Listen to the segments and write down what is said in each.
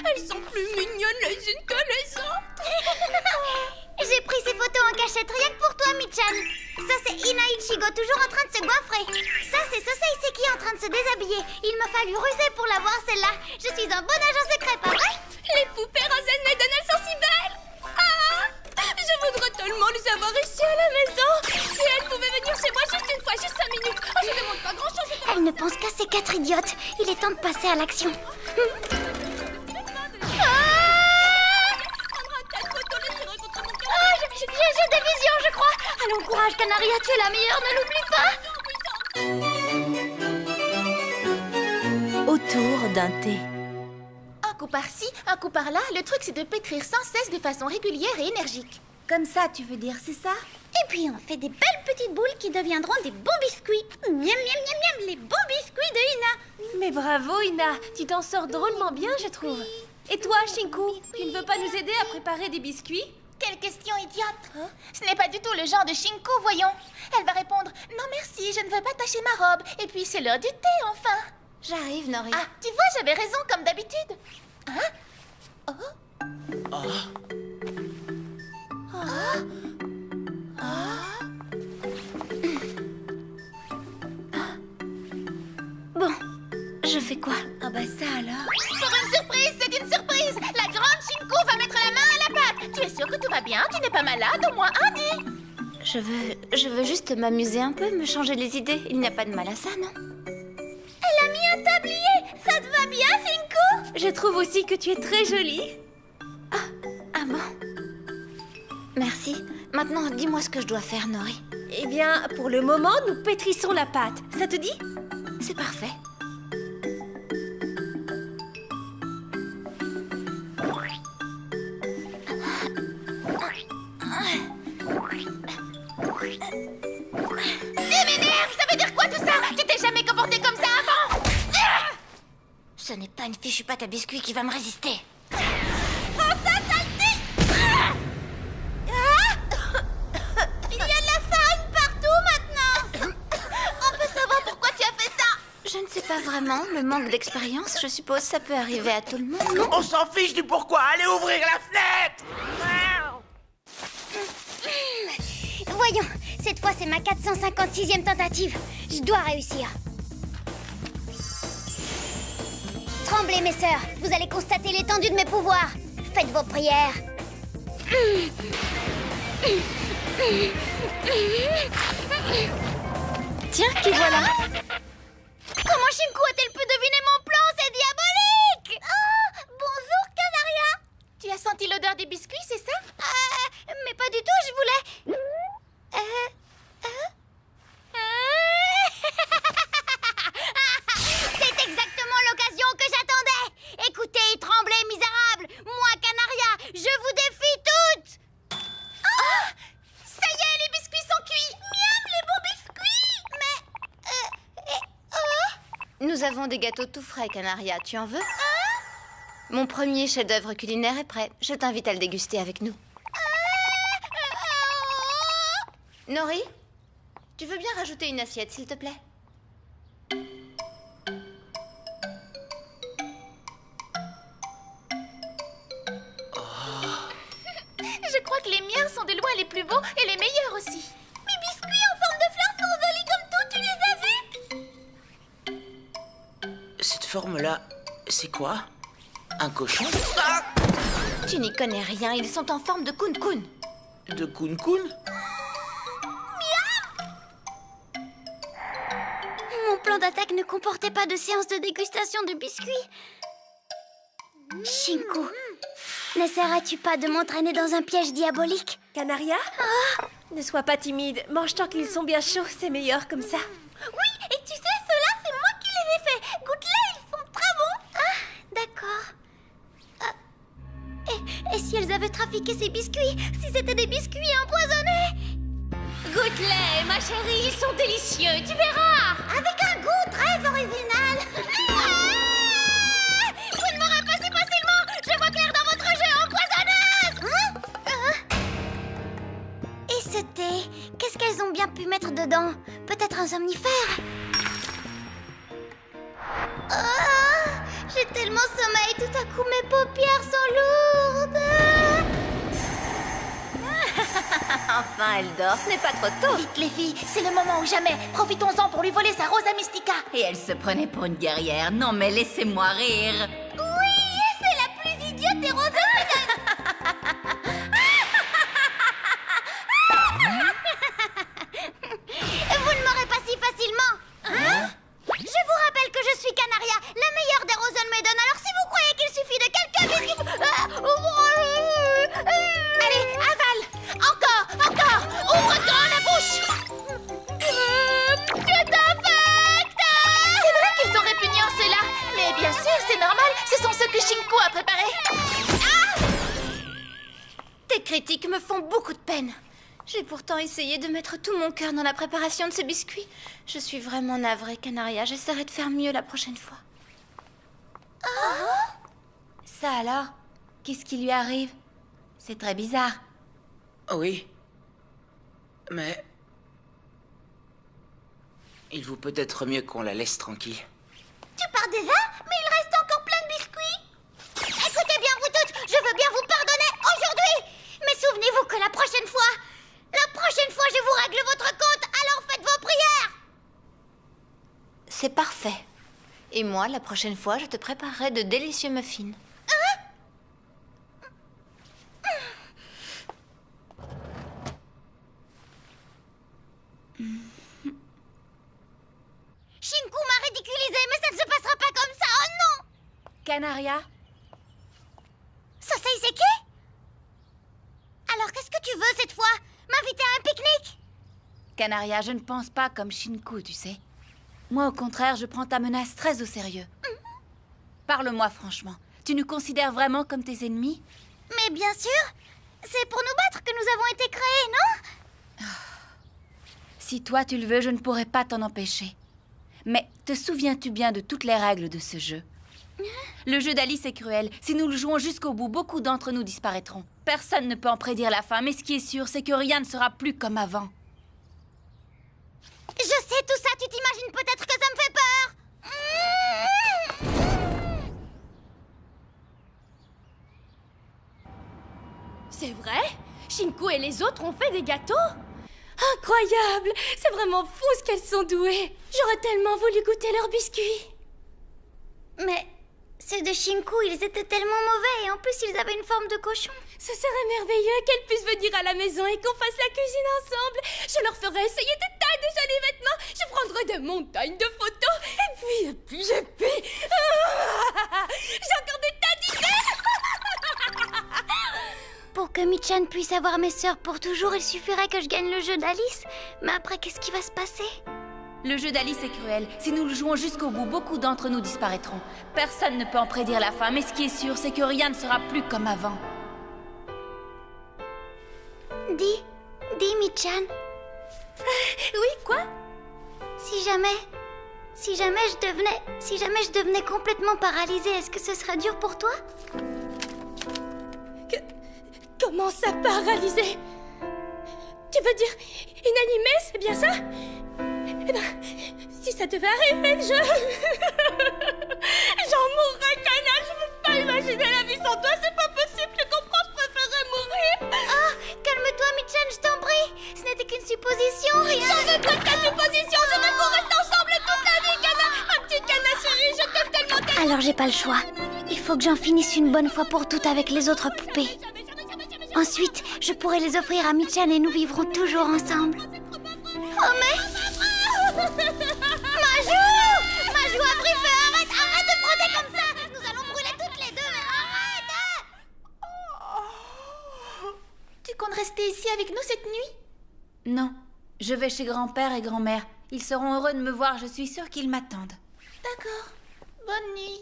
Elles sont plus mignonnes les unes que les autres. J'ai pris ces photos en cachette rien que pour toi, Michan. Ça, c'est Ina Ichigo, toujours en train de se goinfrer. Ça, c'est Sosei Seki en train de se déshabiller. Il m'a fallu ruser pour la voir, celle-là. Je suis un bon agent secret, pas vrai? Les poupées Rosen Maiden, elles sont si belles. Ah, je voudrais tellement les avoir ici à la maison. Si elles pouvaient venir chez moi juste une fois, juste 5 minutes. Oh, je demande pas grand-chose. Elle ne pense qu'à ces 4 idiotes. Il est temps de passer à l'action. J'ai des visions, je crois. Allons, courage, Canaria, tu es la meilleure, ne l'oublie pas. Autour d'un thé. Un coup par-ci, un coup par-là, le truc c'est de pétrir sans cesse de façon régulière et énergique. Comme ça, tu veux dire, c'est ça? Et puis on fait des belles petites boules qui deviendront des bons biscuits. Miam, miam, miam, miam, les bons biscuits de Ina. Mais bravo, Ina, tu t'en sors drôlement bien, je trouve. Et toi, Shinku, tu ne veux pas nous aider à préparer des biscuits? Quelle question idiote! Ce n'est pas du tout le genre de Shinku, voyons. Elle va répondre « Non merci, je ne veux pas tacher ma robe. » Et puis c'est l'heure du thé, enfin. J'arrive, Nori. Ah, tu vois, j'avais raison, comme d'habitude. Hein? Bon, je fais quoi? Ah bah ça alors. Pour une surprise, c'est une surprise! La grande Shinku va mettre la main à la pâte. Tu es sûre que tout va bien? Tu n'es pas malade, au moins un dit? Je veux juste m'amuser un peu, me changer les idées. Il n'y a pas de mal à ça, non? Elle a mis un tablier. Ça te va bien, Shinku? Je trouve aussi que tu es très jolie. Ah bon? Merci. Maintenant, dis-moi ce que je dois faire, Nori. Eh bien, pour le moment, nous pétrissons la pâte. Ça te dit? C'est parfait. Tu m'énerves! Ça veut dire quoi tout ça? Tu t'es jamais comporté comme ça avant? Ce n'est pas une fichue pâte à biscuits qui va me résister. Il y a de la farine partout maintenant. On peut savoir pourquoi tu as fait ça? Je ne sais pas vraiment. Le manque d'expérience, je suppose, ça peut arriver à tout le monde, non? On s'en fiche du pourquoi. Allez ouvrir la fenêtre. Voyons, cette fois c'est ma 456e tentative. Je dois réussir. Tremblez, mes sœurs. Vous allez constater l'étendue de mes pouvoirs. Faites vos prières. Tiens, qui voilà? Comment Shinku a-t-elle pu deviner mon plan? C'est diabolique! Oh, bonjour, Canaria. Tu as senti l'odeur des biscuits, c'est ça? Mais pas du tout, je voulais... C'est exactement l'occasion que j'attendais. Écoutez, tremblez, misérables. Moi, Canaria, je vous défie toutes. Ça y est, les biscuits sont cuits! Miam, les bons biscuits. Mais... Nous avons des gâteaux tout frais, Canaria. Tu en veux? Mon premier chef-d'œuvre culinaire est prêt. Je t'invite à le déguster avec nous. Nori, tu veux bien rajouter une assiette, s'il te plaît? Je crois que les miens sont de loin les plus beaux et les meilleurs aussi. Mes biscuits en forme de fleurs sont jolis comme tout, tu les as vus? forme-là, c'est quoi? Un cochon? Ah! Tu n'y connais rien, ils sont en forme de kun-kun. De Kun-Kun? Mon plan d'attaque ne comportait pas de séance de dégustation de biscuits. Shinku, n'essaieras-tu pas de m'entraîner dans un piège diabolique? Canaria? Ne sois pas timide. Mange tant qu'ils sont bien chauds, c'est meilleur comme ça. Oui, et tu sais, ceux-là, c'est moi qui les ai faits. Goûte-les, ils sont très bons. Ah, d'accord. Et si elles avaient trafiqué ces biscuits? Si c'était des biscuits empoisonnés? Goûte-les, ma chérie, ils sont délicieux, tu verras. Avec un goût très original. Vous ne m'aurez pas si facilement. Je vois clair dans votre jeu empoisonneuse. Et ce thé, qu'est-ce qu'elles ont bien pu mettre dedans? Peut-être un somnifère? J'ai tellement sommeil, tout à coup mes paupières sont lourdes. Enfin, elle dort, ce n'est pas trop tôt. Vite, les filles, c'est le moment ou jamais. Profitons-en pour lui voler sa Rosa Mystica. Et elle se prenait pour une guerrière. Non mais laissez-moi rire. Oui, c'est la plus idiote des roses. Vous ne m'aurez pas si facilement. Hein? Je vous rappelle que je suis Canaria, la meilleure des Rosen Maiden. Alors si vous croyez qu'il suffit de quelques biscuits... Allez, avale. Encore. Ouvre grand la bouche. Tu t'infectes. C'est vrai qu'ils sont répugnants, ceux-là. Mais bien sûr, c'est normal. Ce sont ceux que Shinku a préparés. Tes critiques me font beaucoup de peine. J'ai pourtant essayé de mettre tout mon cœur dans la préparation de ces biscuits. Je suis vraiment navrée, Canaria. J'essaierai de faire mieux la prochaine fois. Ça alors? Qu'est-ce qui lui arrive? C'est très bizarre. Oui. Mais... il vaut peut-être mieux qu'on la laisse tranquille. Tu pars déjà? Mais il reste encore plein de biscuits. Écoutez bien, vous toutes, je veux bien vous pardonner aujourd'hui. Mais souvenez-vous que la prochaine fois, je vous règle votre compte, alors faites vos prières. C'est parfait. Et moi, la prochaine fois, je te préparerai de délicieux muffins. Shinku m'a ridiculisé, mais ça ne se passera pas comme ça, oh non. Canaria? Sosei Seki? Alors qu'est-ce que tu veux cette fois? M'inviter à un pique-nique? Canaria, je ne pense pas comme Shinku, tu sais. Moi, au contraire, je prends ta menace très au sérieux. Parle-moi franchement. Tu nous considères vraiment comme tes ennemis? Mais bien sûr, c'est pour nous battre que nous avons été créés, non? Si toi tu le veux, je ne pourrai pas t'en empêcher. Mais te souviens-tu bien de toutes les règles de ce jeu? Le jeu d'Alice est cruel. Si nous le jouons jusqu'au bout, beaucoup d'entre nous disparaîtront. Personne ne peut en prédire la fin, mais ce qui est sûr, c'est que rien ne sera plus comme avant. Je sais tout ça, tu t'imagines peut-être que ça me fait peur. C'est vrai? Shinku et les autres ont fait des gâteaux? Incroyable! C'est vraiment fou ce qu'elles sont douées! J'aurais tellement voulu goûter leurs biscuits! Mais ceux de Shinku, ils étaient tellement mauvais et en plus ils avaient une forme de cochon. Ce serait merveilleux qu'elles puissent venir à la maison et qu'on fasse la cuisine ensemble! Je leur ferai essayer des tas de jolis vêtements! Je prendrai des montagnes de photos! Et puis... J'ai encore des tas d'idées! Pour que Michan puisse avoir mes sœurs pour toujours, il suffirait que je gagne le jeu d'Alice. Mais après, qu'est-ce qui va se passer? Le jeu d'Alice est cruel. Si nous le jouons jusqu'au bout, beaucoup d'entre nous disparaîtront. Personne ne peut en prédire la fin, mais ce qui est sûr, c'est que rien ne sera plus comme avant. Dis Michan. Oui, quoi? Si jamais je devenais complètement paralysée, est-ce que ce sera dur pour toi? Comment ça, paralysé? Tu veux dire inanimé, c'est bien ça? Eh ben, si ça devait arriver, j'en mourrais, Kana. Je peux pas imaginer la vie sans toi, c'est pas possible, tu comprends, je préférerais mourir. Oh, calme-toi, Michan, je t'en prie. Ce n'était qu'une supposition, rien. J'en veux pas de ta supposition, je veux qu'on reste ensemble toute la vie, Kana. Ma petite Kana chérie, je t'aime tellement, Alors j'ai pas le choix. Il faut que j'en finisse une bonne fois pour toutes avec les autres poupées. Ensuite, je pourrai les offrir à Michan et nous vivrons toujours ensemble. Oh mais... Majou a pris feu. Arrête de frotter comme ça. Nous allons brûler toutes les deux, mais arrête. Tu comptes rester ici avec nous cette nuit? Non, je vais chez grand-père et grand-mère. Ils seront heureux de me voir, je suis sûre qu'ils m'attendent. D'accord. Bonne nuit.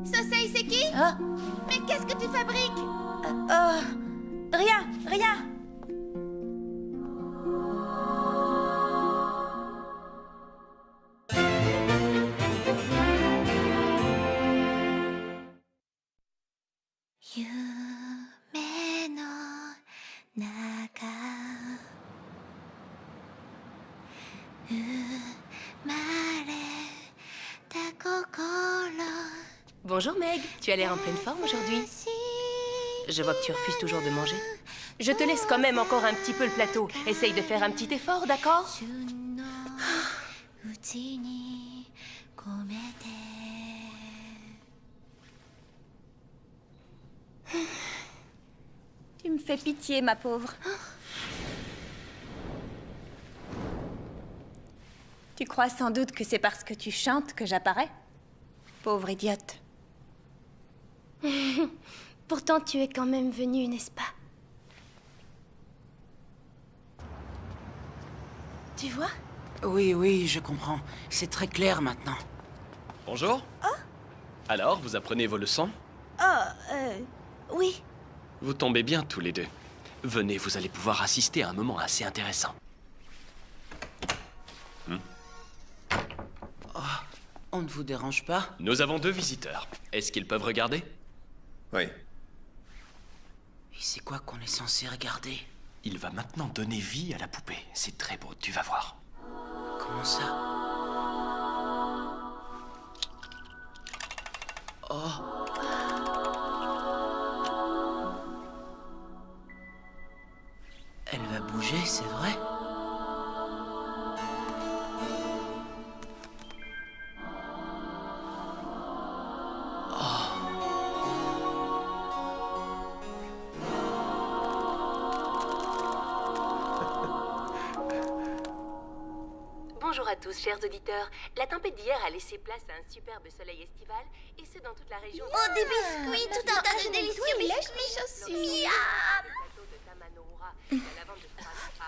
Sosei, c'est qui? Ah, Mais qu'est-ce que tu fabriques? rien. Bonjour Meg, tu as l'air en pleine forme aujourd'hui. Je vois que tu refuses toujours de manger. Je te laisse quand même encore un petit peu le plateau. Essaye de faire un petit effort, d'accord? Tu me fais pitié, ma pauvre. Tu crois sans doute que c'est parce que tu chantes que j'apparais? Pauvre idiote. Pourtant, tu es quand même venue, n'est-ce pas? Tu vois? Oui, je comprends. C'est très clair maintenant. Bonjour. Alors, vous apprenez vos leçons? Oui. Vous tombez bien tous les deux. Venez, vous allez pouvoir assister à un moment assez intéressant. On ne vous dérange pas? Nous avons 2 visiteurs. Est-ce qu'ils peuvent regarder? Oui. Et c'est quoi qu'on est censé regarder? Il va maintenant donner vie à la poupée. C'est très beau, tu vas voir. Comment ça? Elle va bouger, c'est vrai? Bonjour à tous, chers auditeurs. La tempête d'hier a laissé place à un superbe soleil estival, et ce dans toute la région. Oh, des biscuits, tout un tas de délicieux biscuits. Lèche mes chaussures.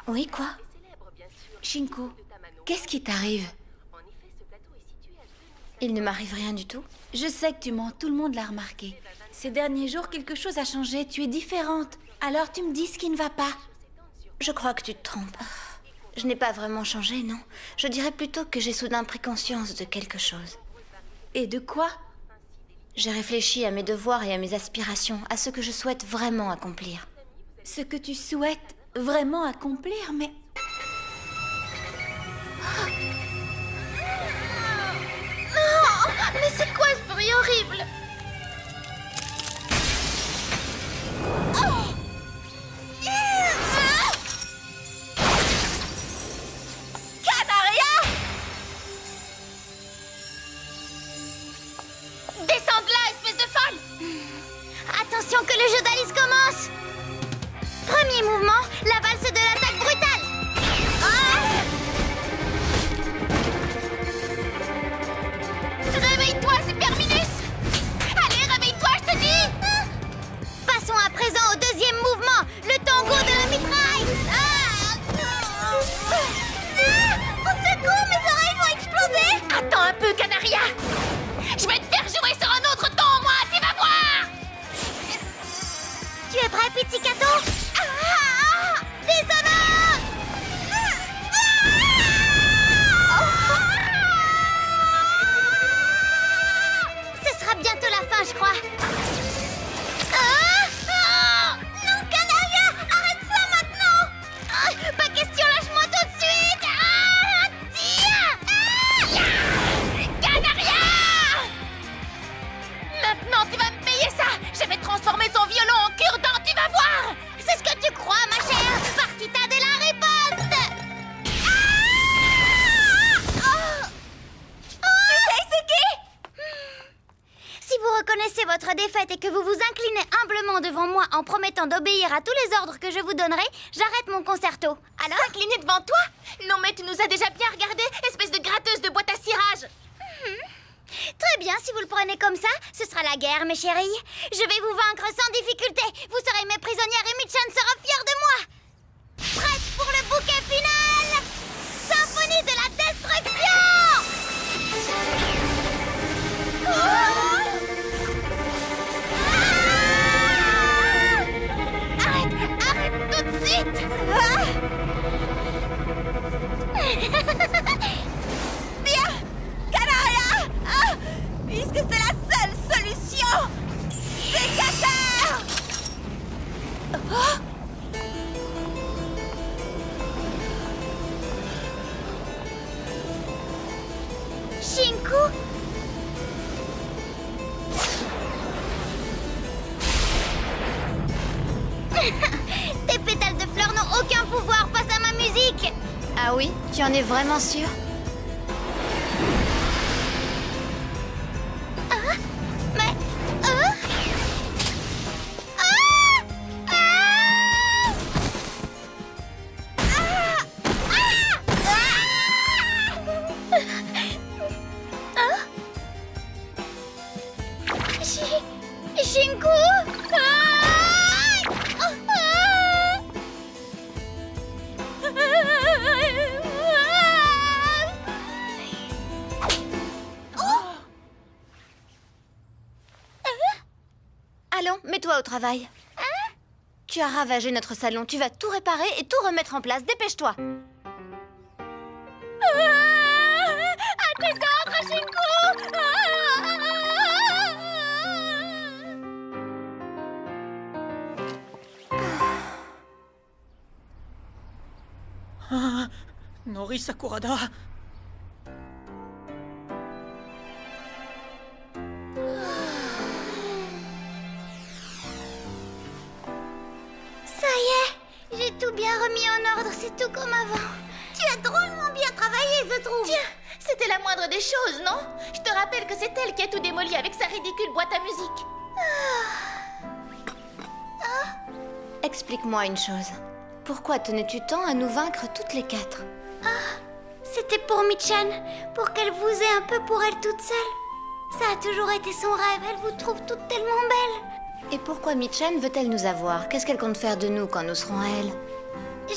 Oui, quoi? Shinko, qu'est-ce qui t'arrive? Il ne m'arrive rien du tout. Je sais que tu mens, tout le monde l'a remarqué. Ces derniers jours, quelque chose a changé, tu es différente. Alors tu me dis ce qui ne va pas. Je crois que tu te trompes. Je n'ai pas vraiment changé, non. Je dirais plutôt que j'ai soudain pris conscience de quelque chose. Et de quoi? J'ai réfléchi à mes devoirs et à mes aspirations, à ce que je souhaite vraiment accomplir. Ce que tu souhaites vraiment accomplir, mais... Mais c'est quoi ce bruit horrible? Descends de là, espèce de folle! Attention que le jeu d'Alice commence! Premier mouvement, la valse de l'attaque brutale! Réveille-toi, Superminus! Allez, réveille-toi, je te dis! Passons à présent au deuxième mouvement, le tango de la mitraille! Au secours, mes oreilles vont exploser! Attends un peu, Canaria! Je vais te faire jouer sur un autre ton, moi, tu vas voir! Tu es prêt, Pizzicato? Désonnant! Ce sera bientôt la fin, je crois. Non, Canaria! Arrête ça maintenant! Pas question, lâche-moi tout de suite! Tiens! Canaria! Maintenant, tu vas me payer ça! Je vais transformer ton violon en cure-dent, tu vas voir! Ce faites et que vous vous inclinez humblement devant moi en promettant d'obéir à tous les ordres que je vous donnerai, j'arrête mon concerto. Alors? S'incliner devant toi? Non mais tu nous as déjà bien regardé, espèce de gratteuse de boîte à cirage. Très bien, si vous le prenez comme ça, ce sera la guerre, mes chéris. Je vais vous vaincre sans difficulté. Vous serez mes prisonnières et Michan sera fière de moi. Prête pour le bouquet final? Symphonie de la destruction! Arrête tout de suite. Bien, Canaria, puisque c'est la seule solution, sécateur. Shinku? Tes pétales de fleurs n'ont aucun pouvoir face à ma musique. Ah oui, tu en es vraiment sûre? Mais... Shinku? Allons, mets-toi au travail. Tu as ravagé notre salon, tu vas tout réparer et tout remettre en place. Dépêche-toi. À tes ordres, Shinku! Nori Sakurada. Ça y est, j'ai tout bien remis en ordre, c'est tout comme avant. Tu as drôlement bien travaillé, je trouve. Tiens, c'était la moindre des choses, non? Je te rappelle que c'est elle qui a tout démoli avec sa ridicule boîte à musique. Explique-moi une chose. Pourquoi tenais-tu tant à nous vaincre toutes les quatre? C'était pour Michan, pour qu'elle vous ait un peu pour elle toute seule. Ça a toujours été son rêve, elle vous trouve toutes tellement belles. Et pourquoi Michan veut-elle nous avoir? Qu'est-ce qu'elle compte faire de nous quand nous serons à elle?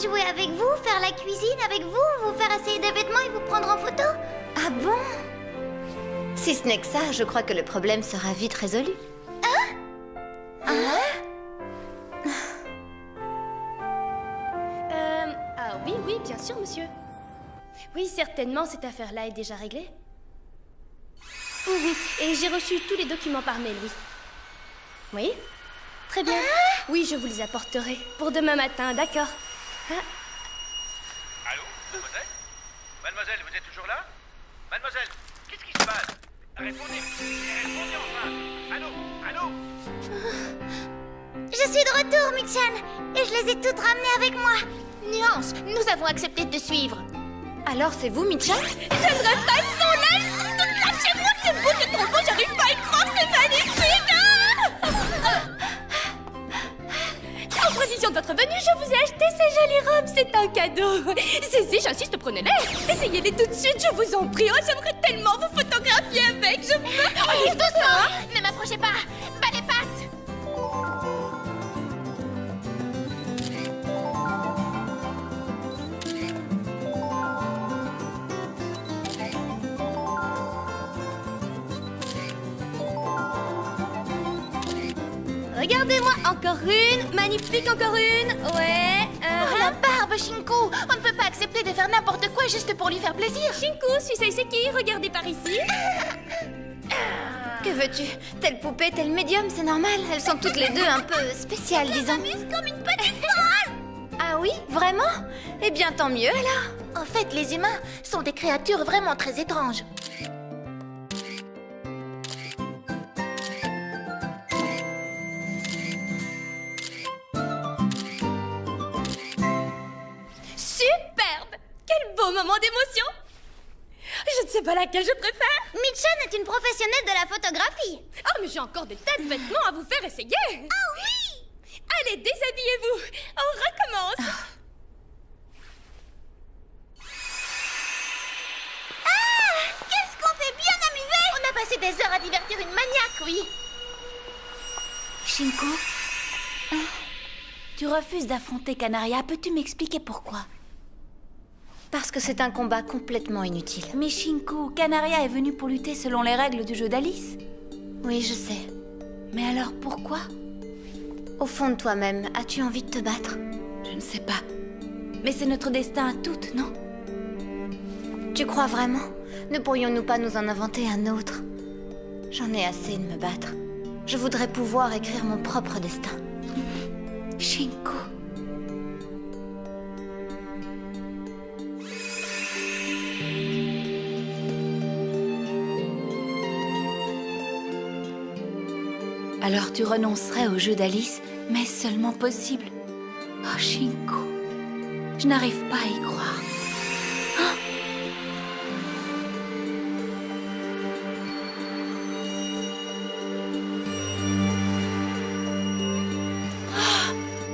Jouer avec vous, faire la cuisine avec vous, vous faire essayer des vêtements et vous prendre en photo. Ah bon? Si ce n'est que ça, je crois que le problème sera vite résolu. Ah oui, oui, bien sûr, monsieur. Oui, certainement, cette affaire-là est déjà réglée. Et j'ai reçu tous les documents par mail, oui. Oui? Très bien. Oui, je vous les apporterai pour demain matin, d'accord? Allô, mademoiselle? Mademoiselle, vous êtes toujours là? Mademoiselle, qu'est-ce qui se passe? Répondez, répondez enfin! Allô? Allô? Je suis de retour, Michan, et je les ai toutes ramenées avec moi. Nuance, nous avons accepté de te suivre. Alors c'est vous, Michan? J'aimerais pas être son âge! Lâchez-moi, c'est beau, c'est trop beau, j'arrive pas à y croire, c'est magnifique! En prévision de votre venue, je vous ai acheté ces jolies robes, c'est un cadeau. Si, j'insiste, prenez-les. Essayez-les tout de suite, je vous en prie. Oh, j'aimerais tellement vous photographier avec, je veux... Oh, doucement! Ne m'approchez pas! Pas les pattes! Regardez-moi, encore une, magnifique, encore une. Ouais, Oh, la barbe, Shinku! On ne peut pas accepter de faire n'importe quoi juste pour lui faire plaisir. Shinku, Suisei Seki, regardez par ici. Que veux-tu? Telle poupée, tel médium, c'est normal. Elles sont toutes les deux un peu spéciales, disons. Comme une petite folle. Ah oui? Vraiment? Eh bien, tant mieux alors. En fait, les humains sont des créatures vraiment très étranges. Superbe. Quel beau moment d'émotion. Je ne sais pas laquelle je préfère. Michan est une professionnelle de la photographie. Oh, mais j'ai encore des tas de vêtements à vous faire essayer. Ah oui! Allez, déshabillez-vous. On recommence. Qu'est-ce qu'on fait bien amusé! On a passé des heures à divertir une maniaque, oui. Shinko, tu refuses d'affronter Canaria. Peux-tu m'expliquer pourquoi? Parce que c'est un combat complètement inutile. Mais Shinko, Canaria est venue pour lutter selon les règles du jeu d'Alice. Oui, je sais. Mais alors pourquoi? Au fond de toi-même, as-tu envie de te battre? Je ne sais pas. Mais c'est notre destin à toutes, non? Tu crois vraiment? Ne pourrions-nous pas nous en inventer un autre? J'en ai assez de me battre. Je voudrais pouvoir écrire mon propre destin. Shinko. Alors tu renoncerais au jeu d'Alice, mais seulement possible. Oh, Shinko. Je n'arrive pas à y croire.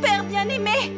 Père bien-aimé!